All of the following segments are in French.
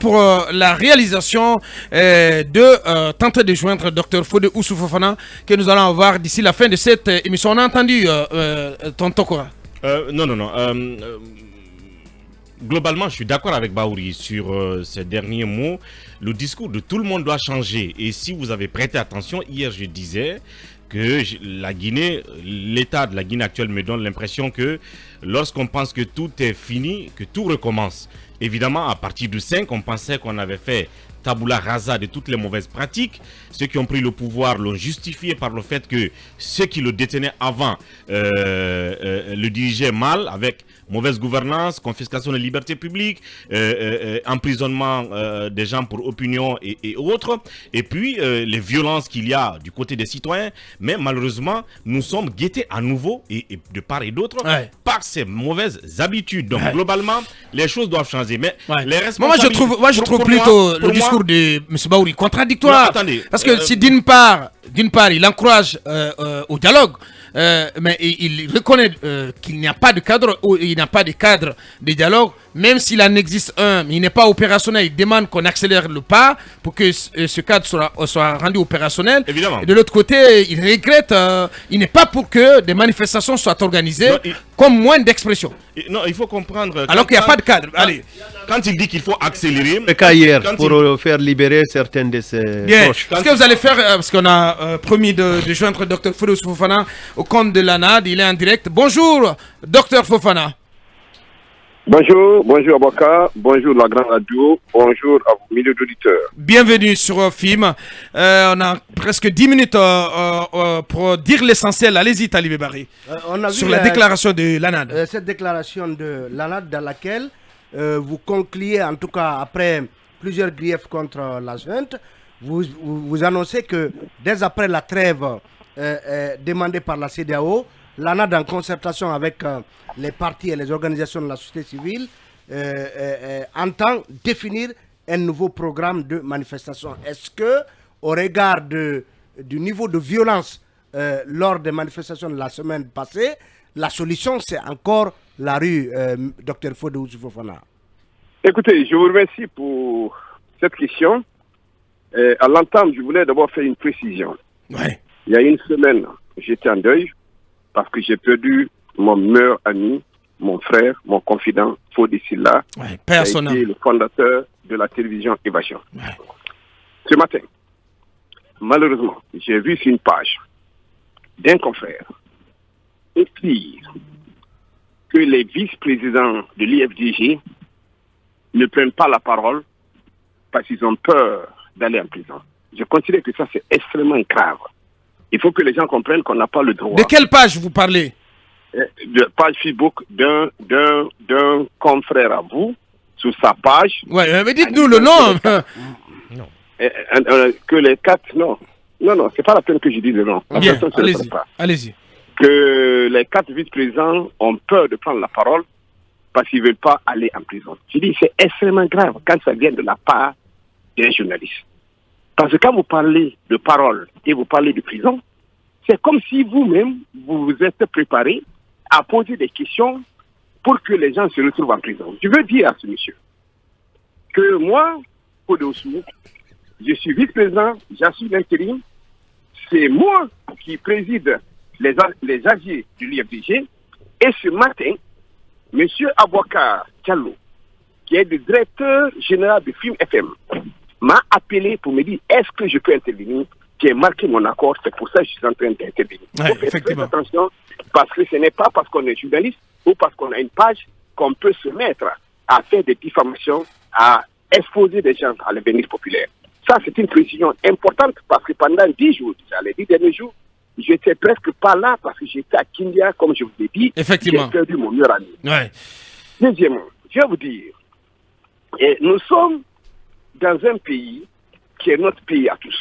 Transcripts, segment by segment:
Pour la réalisation tenter de joindre Dr Fodé Oussou Fofana que nous allons avoir d'ici la fin de cette émission. On a entendu Tonton Kora. Non. Globalement, je suis d'accord avec Baouri sur ces derniers mots. Le discours de tout le monde doit changer. Et si vous avez prêté attention, hier je disais que la Guinée, l'état de la Guinée actuelle me donne l'impression que lorsqu'on pense que tout est fini, que tout recommence. Évidemment, à partir du 5, on pensait qu'on avait fait tabula rasa de toutes les mauvaises pratiques. Ceux qui ont pris le pouvoir l'ont justifié par le fait que ceux qui le détenaient avant le dirigeaient mal, avec mauvaise gouvernance, confiscation des libertés publiques, emprisonnement des gens pour opinion et autres. Et puis, les violences qu'il y a du côté des citoyens. Mais malheureusement, nous sommes guettés à nouveau, et de part et d'autre, par ces mauvaises habitudes. Donc, globalement, les choses doivent changer. Mais les responsables... Moi, je trouve plutôt le discours de M. Baouri contradictoire. Non, attendez, parce que si d'une part, il encourage au dialogue, mais il reconnaît qu'il n'y a pas de cadre, il n'y a pas de cadre de dialogue, même s'il en existe un, mais il n'est pas opérationnel. Il demande qu'on accélère le pas pour que ce cadre soit rendu opérationnel. Évidemment. Et de l'autre côté, il regrette, il n'est pas pour que des manifestations soient organisées comme moyen d'expression. Non, il faut comprendre. Alors qu'il n'y a pas de cadre. Allez. Quand il dit qu'il faut accélérer... Le cas hier, pour faire libérer certains de ses proches. Qu'est-ce que vous allez faire, parce qu'on a promis de joindre Dr Fodé Oussou Fofana au compte de l'ANAD, il est en direct. Bonjour, Dr Fofana. Bonjour Aboka, bonjour la grande radio, bonjour à vos milliers d'auditeurs. Bienvenue sur FIM. On a presque 10 minutes pour dire l'essentiel. Allez-y, Talibé Barry. Sur la déclaration de l'ANAD. Cette déclaration de l'ANAD dans laquelle vous concluez, en tout cas après plusieurs griefs contre la junte, vous annoncez que dès après la trêve demandée par la CEDEAO, l'ANAD, en concertation avec les partis et les organisations de la société civile, entend définir un nouveau programme de manifestation. Est-ce que, au regard du niveau de violence lors des manifestations de la semaine passée, la solution, c'est encore la rue, Dr Fodé Oussou Fofana? Écoutez, je vous remercie pour cette question. À l'entendre, je voulais d'abord faire une précision. Ouais. Il y a une semaine, j'étais en deuil parce que j'ai perdu mon meilleur ami, mon frère, mon confident, Fodé Silla, qui a été le fondateur de la télévision Évasion. Ouais. Ce matin, malheureusement, j'ai vu sur une page d'un confrère écrire que les vice-présidents de l'IFDG ne prennent pas la parole parce qu'ils ont peur d'aller en prison. Je considère que ça, c'est extrêmement grave. Il faut que les gens comprennent qu'on n'a pas le droit. De quelle page vous parlez? De page Facebook d'un confrère à vous, sur sa page. Ouais, mais dites-nous le nom. Non. Que les quatre, non, c'est pas la peine que je dise le nom. Bien, allez-y. Que les 4 vice-présidents ont peur de prendre la parole parce qu'ils ne veulent pas aller en prison. Je dis c'est extrêmement grave quand ça vient de la part des journalistes. Parce que quand vous parlez de parole et vous parlez de prison, c'est comme si vous-même, vous vous êtes préparé à poser des questions pour que les gens se retrouvent en prison. Je veux dire à ce monsieur que moi, Fodé Oussou, je suis vice-président, j'assume l'intérim, c'est moi qui préside les AG du l'IFDG, et ce matin, M. Abouakar Diallo, qui est le directeur général de FIM FM, m'a appelé pour me dire est-ce que je peux intervenir. J'ai marqué mon accord, c'est pour ça que je suis en train d'intervenir. Ouais, effectivement. Attention, parce que ce n'est pas parce qu'on est journaliste ou parce qu'on a une page qu'on peut se mettre à faire des diffamations, à exposer des gens à l'avenir populaire. Ça, c'est une précision importante parce que pendant 10 jours, les 10 derniers jours, j'étais presque pas là parce que j'étais à Kindia, comme je vous l'ai dit. Effectivement. J'ai perdu mon meilleur ami. Ouais. Deuxièmement, je vais vous dire, nous sommes dans un pays qui est notre pays à tous.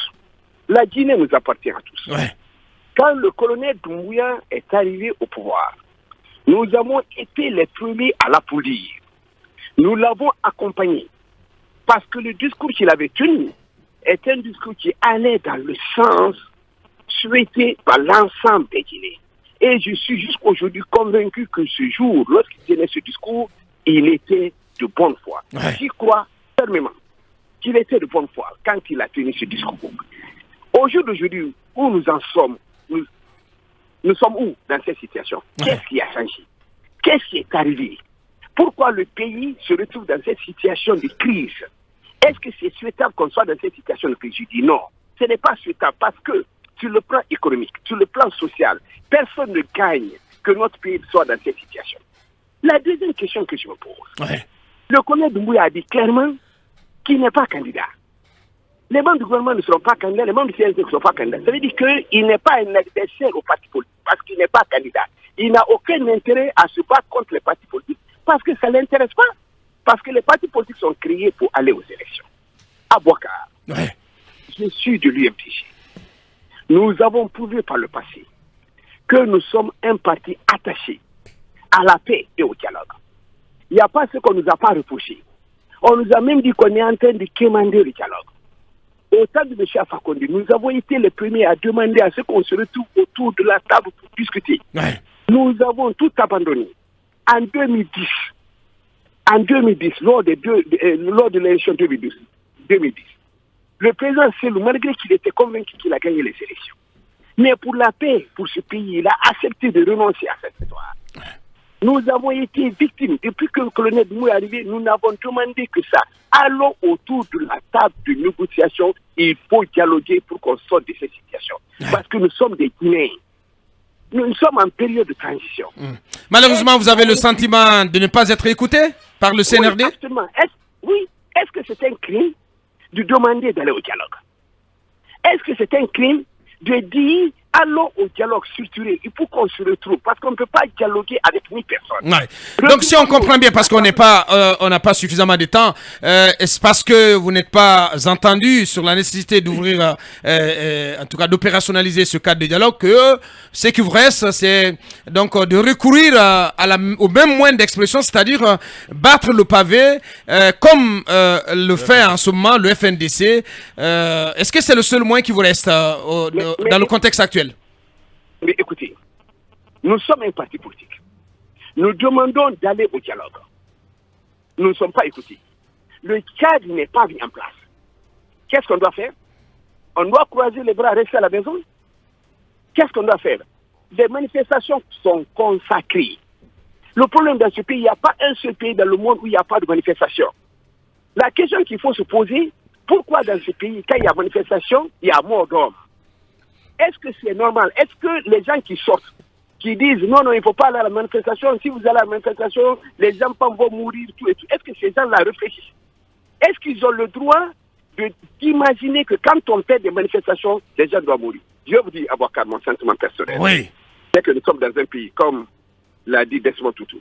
La Guinée nous appartient à tous. Ouais. Quand le colonel Doumbouya est arrivé au pouvoir, nous avons été les premiers à l'applaudir. Nous l'avons accompagné parce que le discours qu'il avait tenu est un discours qui allait dans le sens souhaité par l'ensemble des Guinéens. Et je suis jusqu'aujourd'hui convaincu que ce jour, lorsqu'il tenait ce discours, il était de bonne foi. Ouais. J'y crois fermement. qu'il était de bonne foi quand il a tenu ce discours. Au jour d'aujourd'hui, où nous en sommes, nous sommes où dans cette situation? Qu'est-ce qui a changé? Qu'est-ce qui est arrivé? Pourquoi le pays se retrouve dans cette situation de crise? Est-ce que c'est souhaitable qu'on soit dans cette situation de crise? Je dis non, ce n'est pas souhaitable parce que sur le plan économique, sur le plan social, personne ne gagne que notre pays soit dans cette situation. La deuxième question que je me pose, le colonel Doumbouya a dit clairement qu'il n'est pas candidat. Les membres du gouvernement ne seront pas candidats, les membres du CNC ne seront pas candidats. Ça veut dire qu'il n'est pas un adversaire au parti politique parce qu'il n'est pas candidat. Il n'a aucun intérêt à se battre contre les partis politiques parce que ça ne l'intéresse pas. Parce que les partis politiques sont créés pour aller aux élections. À Bouakar, je suis de l'UFDG. Nous avons prouvé par le passé que nous sommes un parti attaché à la paix et au dialogue. Il n'y a pas ce qu'on ne nous a pas reproché. On nous a même dit qu'on est en train de quémander le dialogue. Au temps de M. Fakonde, nous avons été les premiers à demander à ce qu'on se retrouve autour de la table pour discuter. Nous avons tout abandonné. En 2010, lors de l'élection 2010, le président Selou, malgré qu'il était convaincu qu'il a gagné les élections, mais pour la paix, pour ce pays, il a accepté de renoncer à cette victoire. Nous avons été victimes. Depuis que le colonel Doumbouya est arrivé, nous n'avons demandé que ça. Allons autour de la table de négociation. Il faut dialoguer pour qu'on sorte de cette situation. Parce que nous sommes des Guinéens. Nous sommes en période de transition. Malheureusement, vous avez le sentiment de ne pas être écouté par le CNRD? Oui, absolument. Est-ce que c'est un crime de demander d'aller au dialogue? Est-ce que c'est un crime de dire allons au dialogue structuré? Il faut qu'on se retrouve parce qu'on ne peut pas dialoguer avec 1000 personnes. Donc si on comprend bien, parce qu'on n'a pas suffisamment de temps, est-ce parce que vous n'êtes pas entendu sur la nécessité d'ouvrir, en tout cas d'opérationnaliser ce cadre de dialogue, que ce qui vous reste, c'est donc de recourir au même moyen d'expression, c'est-à-dire battre le pavé, comme le fait en ce moment le FNDC. Est-ce que c'est le seul moyen qui vous reste dans le contexte actuel? Mais écoutez, nous sommes un parti politique. Nous demandons d'aller au dialogue. Nous ne sommes pas écoutés. Le cadre n'est pas mis en place. Qu'est-ce qu'on doit faire? On doit croiser les bras, rester à la maison? Qu'est-ce qu'on doit faire? Les manifestations sont consacrées. Le problème dans ce pays, il n'y a pas un seul pays dans le monde où il n'y a pas de manifestation. La question qu'il faut se poser, pourquoi dans ce pays, quand il y a manifestation, il y a mort d'hommes? Est-ce que c'est normal? Est-ce que les gens qui sortent, qui disent non, il ne faut pas aller à la manifestation, si vous allez à la manifestation, les enfants vont mourir, tout et tout. Est-ce que ces gens-là réfléchissent? Est-ce qu'ils ont le droit d'imaginer que quand on fait des manifestations, les gens doivent mourir? Je vais vous dire, Abouakar, mon sentiment personnel. Oui. C'est que nous sommes dans un pays, comme l'a dit Desmond Tutu,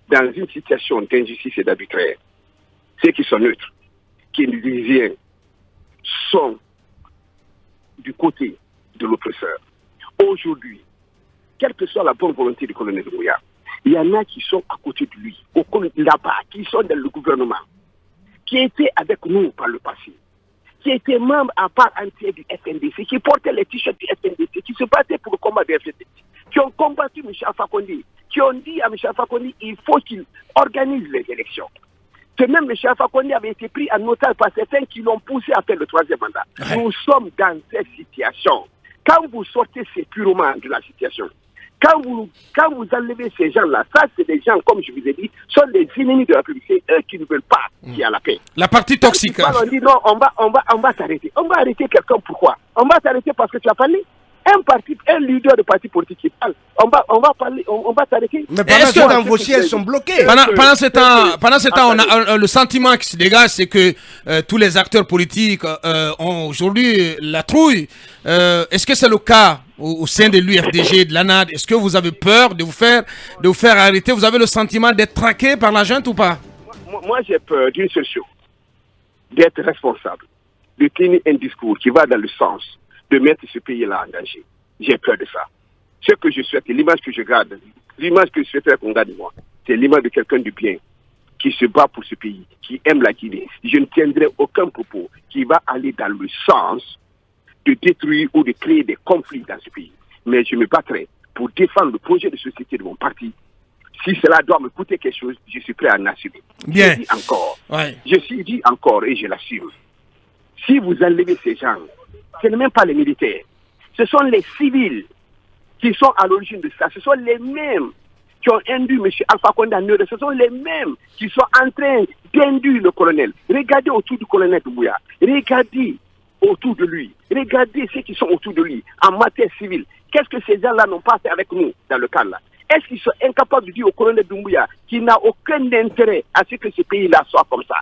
dans une situation d'injustice et d'arbitraire. Ceux qui sont neutres, qui ne disent rien, sont du côté de l'oppresseur. Aujourd'hui, quelle que soit la bonne volonté du colonel Doumbouya, il y en a qui sont à côté de lui, là-bas, qui sont dans le gouvernement, qui étaient avec nous par le passé, qui étaient membres à part entière du FNDC, qui portaient les t-shirts du FNDC, qui se battaient pour le combat du FNDC, qui ont combattu M. Alpha Condé, qui ont dit à M. Alpha Condé il faut qu'il organise les élections. Que même M. Alpha Condé avait été pris en otage par certains qui l'ont poussé à faire le troisième mandat. Nous sommes dans cette situation. Quand vous sortez, c'est purement de la situation. Quand vous enlevez ces gens-là, ça c'est des gens, comme je vous ai dit, sont des ennemis de la République. C'est eux qui ne veulent pas qu'il y ait la paix. La partie toxique. On dit non, on va t'arrêter. On va arrêter quelqu'un, pourquoi? On va t'arrêter parce que tu as parlé. Un leader de parti politique qui parle, on va t'arrêter. Mais pendant ce temps, vos sièges sont bloqués. Pendant ce temps, on a le sentiment qui se dégage, c'est que tous les acteurs politiques ont aujourd'hui la trouille. Est-ce que c'est le cas au sein de l'UFDG, de l'ANAD? Est-ce que vous avez peur de vous faire arrêter? Vous avez le sentiment d'être traqué par la junte ou pas? Moi, j'ai peur d'une seule chose, d'être responsable, de tenir un discours qui va dans le sens de mettre ce pays-là en danger. J'ai peur de ça. Ce que je souhaite, l'image que je garde, l'image que je souhaiterais qu'on garde de moi, c'est l'image de quelqu'un de bien, qui se bat pour ce pays, qui aime la Guinée. Je ne tiendrai aucun propos qui va aller dans le sens de détruire ou de créer des conflits dans ce pays. Mais je me battrai pour défendre le projet de société de mon parti. Si cela doit me coûter quelque chose, je suis prêt à en assumer. Bien. Je dis encore et je l'assume. Si vous enlevez ces gens, ce n'est même pas les militaires. Ce sont les civils qui sont à l'origine de ça. Ce sont les mêmes qui ont induit M. Alpha Condé en erreur. Ce sont les mêmes qui sont en train d'induire le colonel. Regardez autour du colonel Doumbouya. Regardez autour de lui. Regardez ceux qui sont autour de lui en matière civile. Qu'est-ce que ces gens-là n'ont pas fait avec nous dans le cadre là? Est-ce qu'ils sont incapables de dire au colonel Doumbouya qu'il n'a aucun intérêt à ce que ce pays-là soit comme ça?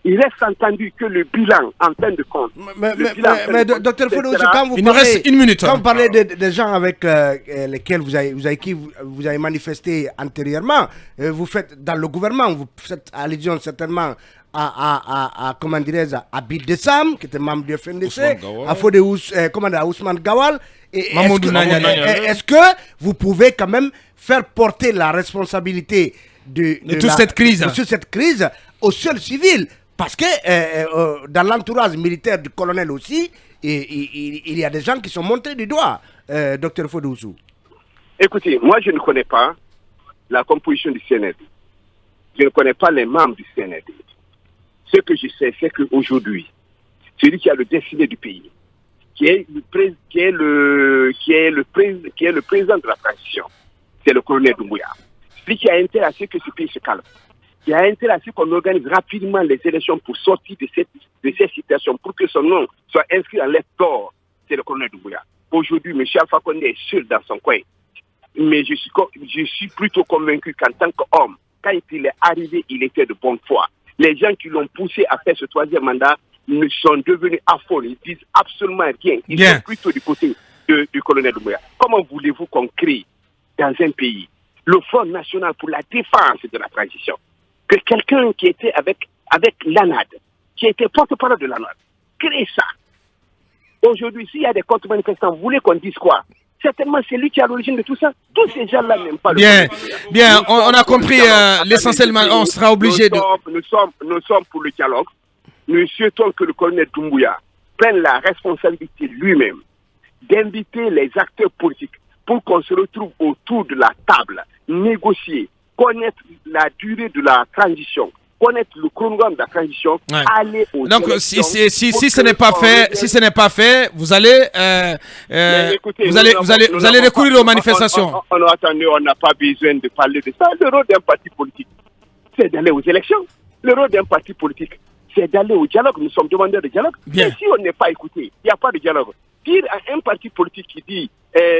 Il reste entendu que le bilan, en fin de compte... Mais Dr Fodo, quand vous il nous reste une minute. Quand vous parlez des gens avec lesquels vous avez manifesté antérieurement, vous faites dans le gouvernement, vous faites allusion certainement à comment dirais-je, à Bill Dessam, qui était membre du FNDC, à Ousmane Gawal. Est-ce que vous pouvez quand même faire porter la responsabilité de toute cette crise aux seuls civils? Parce que dans l'entourage militaire du colonel aussi, il y a des gens qui sont montrés du doigt, Dr Fodoussou. Écoutez, moi je ne connais pas la composition du CNRD. Je ne connais pas les membres du CNRD. Ce que je sais, c'est qu'aujourd'hui, celui qui a le destiné du pays, qui est le président de la transition, c'est le colonel Doumbouya. Celui qui a intérêt à ce que ce pays se calme. Qui a intérêt à ce qu'on organise rapidement les élections pour sortir de cette situation, pour que son nom soit inscrit en lettres d'or, c'est le colonel Doumbouya. Aujourd'hui, M. Alpha Condé est seul dans son coin. Mais je suis plutôt convaincu qu'en tant qu'homme, quand il est arrivé, il était de bonne foi. Les gens qui l'ont poussé à faire ce troisième mandat ne sont devenus affolés. Ils disent absolument rien. Ils sont plutôt du côté du colonel Doumbouya. Comment voulez-vous qu'on crée dans un pays le Front National pour la défense de la transition? Que quelqu'un qui était avec l'ANAD, qui était porte-parole de l'ANAD, crée ça. Aujourd'hui, s'il y a des contre-manifestants, vous voulez qu'on dise quoi? Certainement, c'est lui qui est à l'origine de tout ça. Tous ces gens-là n'aiment pas Bien, on a compris l'essentiel. On sera obligé de... Nous sommes pour le dialogue. Nous souhaitons que le colonel Doumbouya prenne la responsabilité lui-même d'inviter les acteurs politiques pour qu'on se retrouve autour de la table, négocier, connaître la durée de la transition, connaître le chronogramme de la transition, aller au... Donc, si ce n'est pas fait, vous allez recourir aux manifestations. On n'a pas besoin de parler de ça. Le rôle d'un parti politique, c'est d'aller aux élections. Le rôle d'un parti politique, c'est d'aller au dialogue. Nous sommes demandeurs de dialogue. Bien. Et si on n'est pas écouté, il n'y a pas de dialogue. Dire à un parti politique qui dit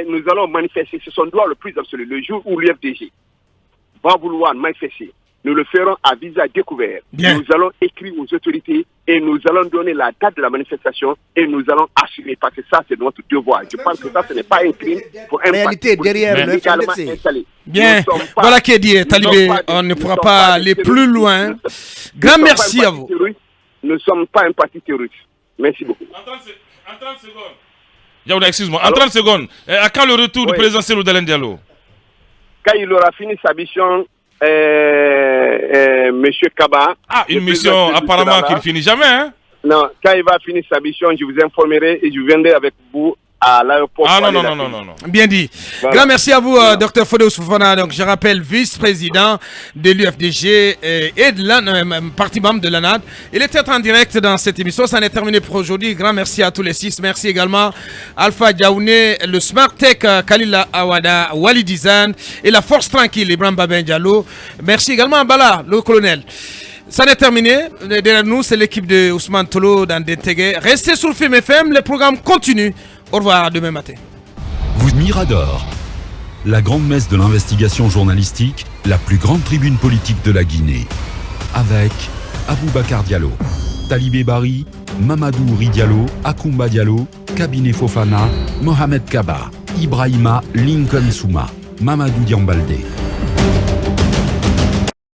nous allons manifester, c'est son droit le plus absolu. Le jour où l'UFDG va vouloir manifester, nous le ferons à visage découvert. Bien. Nous allons écrire aux autorités et nous allons donner la date de la manifestation et nous allons assumer parce que ça c'est notre devoir. Je pense que ça ce n'est pas un crime pour un réalité derrière le FNDC. Bien, voilà qui est dit, Talibé, on ne pourra pas aller plus loin. Grand merci à vous. Nous ne sommes pas un parti terroriste. Merci beaucoup. En 30 secondes. Yaouda, excuse-moi. En 30 secondes, à quand le retour du président Cellou Dalein Diallo? Quand il aura fini sa mission, Monsieur Kaba. Ah, une mission apparemment qu'il finit jamais, hein? Non, quand il va finir sa mission, je vous informerai et je viendrai avec vous à l'aéroport. Ah non. Bien dit. Voilà. Grand merci à vous, Dr Fodé Ousfofana. Donc, je rappelle, vice-président de l'UFDG et de parti membre de l'ANAD. Il était en direct dans cette émission. Ça en est terminé pour aujourd'hui. Grand merci à tous les 6. Merci également Alpha Diaouné, le Smart Tech, Kalila Awada, Walidizan et la Force Tranquille, Ibrahim Baben Diallo. Merci également à Bala, le colonel. Ça n'est terminé. Derrière nous, c'est l'équipe de Ousmane Tolo dans Dentegue. Restez sur le Film FM. Le programme continue. Au revoir, à demain matin. Mirador, la grande messe de l'investigation journalistique, la plus grande tribune politique de la Guinée. Avec Aboubacar Diallo, Talibé Bari, Mamadou Ouri Diallo, Akoumba Diallo, Kabiné Fofana, Mohamed Kaba, Ibrahima Lincoln Souma, Mamadou Diambalde.